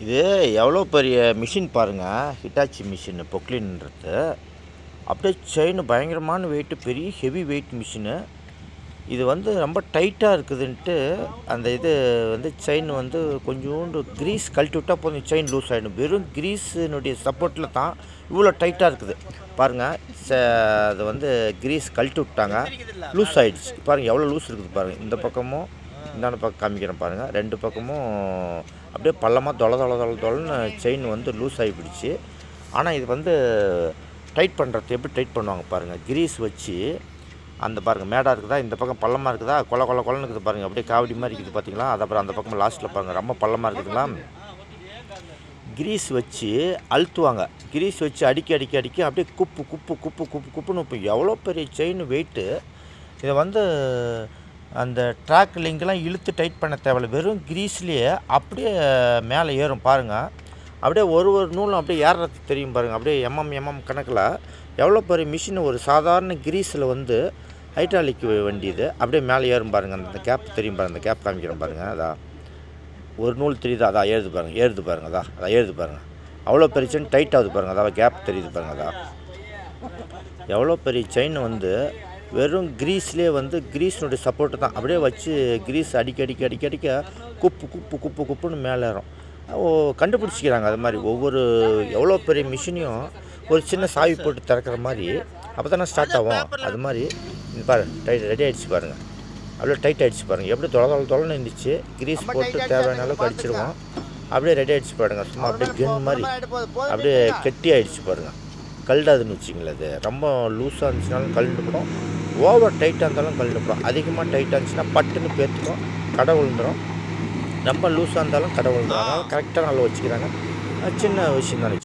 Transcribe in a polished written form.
இது எவ்வளோ பெரிய மிஷின் பாருங்கள். ஹிட்டாச்சி மிஷின் பொக்லின்றது. அப்படியே செயின் பயங்கரமான வெயிட்டு, பெரிய ஹெவி வெயிட் மிஷினு. இது வந்து ரொம்ப டைட்டாக இருக்குதுன்ட்டு அந்த இது வந்து செயின் வந்து கொஞ்சோண்டு க்ரீஸ் கழட்டி விட்டால் போதும், செயின் லூஸ் ஆகிடும். வெறும் க்ரீஸினுடைய சப்போர்ட்டில் தான் இவ்வளோ டைட்டாக இருக்குது பாருங்கள். அது வந்து க்ரீஸ் கழட்டி விட்டாங்க, லூஸ் ஆகிடுச்சு. பாருங்கள் எவ்வளோ லூஸ் இருக்குது பாருங்கள். இந்த பக்கமும் இந்தாண்ட பக்கம் காமிக்கிறேன் பாருங்கள். ரெண்டு பக்கமும் அப்படியே பள்ளமாக தொலைன்னு செயின் வந்து லூஸ் ஆகிப்பிடுச்சு. ஆனால் இது வந்து டைட் பண்ணுறது எப்படி டைட் பண்ணுவாங்க பாருங்கள். க்ரீஸ் வச்சு அந்த பாருங்கள் மேடாக இருக்குதா, இந்த பக்கம் பள்ளமாக இருக்குதா, கொலன்னு இருக்குது பாருங்கள். அப்படியே காவடி மாதிரி இருக்குது பார்த்தீங்களா. அது அப்புறம் அந்த பக்கம் லாஸ்ட்டில் பாருங்கள் ரொம்ப பள்ளமாக இருக்குதுங்களா. க்ரீஸ் வச்சு அழுத்துவாங்க. க்ரீஸ் வச்சு அடிக்கி அப்படியே குப்புன்னு இப்போ எவ்வளோ பெரிய செயின் வெயிட்டு. இதை வந்து அந்த ட்ராக் லிங்கெலாம் இழுத்து டைட் பண்ண தேவையில்ல. வெறும் க்ரீஸ்லேயே அப்படியே மேலே ஏறும் பாருங்கள். அப்படியே ஒரு நூலும் அப்படியே ஏறுறது தெரியும் பாருங்கள். அப்படியே எம்எம் கணக்கில் எவ்வளோ பெரிய மிஷின். ஒரு சாதாரண க்ரீஸில் வந்து ஹைட்ராலிக் வண்டி இது அப்படியே மேலே ஏறும் பாருங்கள். அந்த கேப் தெரியும் பாருங்கள். அந்த கேப் காமிக்கிறேன் பாருங்கள். அதான் ஒரு நூல் தெரியுது, அதான் ஏறுது பாருங்கள். அதான் ஏறுது பாருங்கள். அவ்வளோ பெரிய செயின் டைட் ஆகுது பாருங்கள். அதான் கேப் தெரியுது பாருங்கள். அதான் எவ்வளோ பெரிய செயின் வந்து வெறும் க்ரீஸ்லேயே வந்து க்ரீஸினுடைய சப்போர்ட்டு தான். அப்படியே வச்சு க்ரீஸ் அடிக்க குப்புன்னு மேலே ஏறும். கண்டுபிடிச்சிக்கிறாங்க அது மாதிரி. ஒவ்வொரு எவ்வளோ பெரிய மிஷினையும் ஒரு சின்ன சாவி போட்டு திறக்கிற மாதிரி அப்போ தானே ஸ்டார்ட் ஆகும். அது மாதிரி இது பாருங்கள், டைட் ரெடி ஆகிடுச்சு பாருங்கள். அப்படியே டைட் ஆகிடுச்சு பாருங்கள். எப்படி தொலைன்னு இருந்துச்சு. க்ரீஸ் போட்டு தேவையான அளவுக்கு அடிச்சிருவோம். அப்படியே ரெடி ஆகிடுச்சு பாருங்கள். சும்மா அப்படியே கன் மாதிரி அப்படியே கெட்டி ஆகிடுச்சு பாருங்கள். கல்டாதுன்னு வச்சிங்களேன். அது ரொம்ப லூஸாக இருந்துச்சுனாலும் கல்ண்டுப்படும், ஓவர் டைட்டாக இருந்தாலும் கல்ண்டுப்படும். அதிகமாக டைட்டாக இருந்துச்சுன்னா பட்டுன்னு பேர்த்துக்கும், கடை விழுந்துடும். ரொம்ப லூஸாக இருந்தாலும் கடை விழுந்துடும். அதனால் கரெக்டாக நல்லா வச்சுக்கிறாங்க. சின்ன விஷயம் தானே.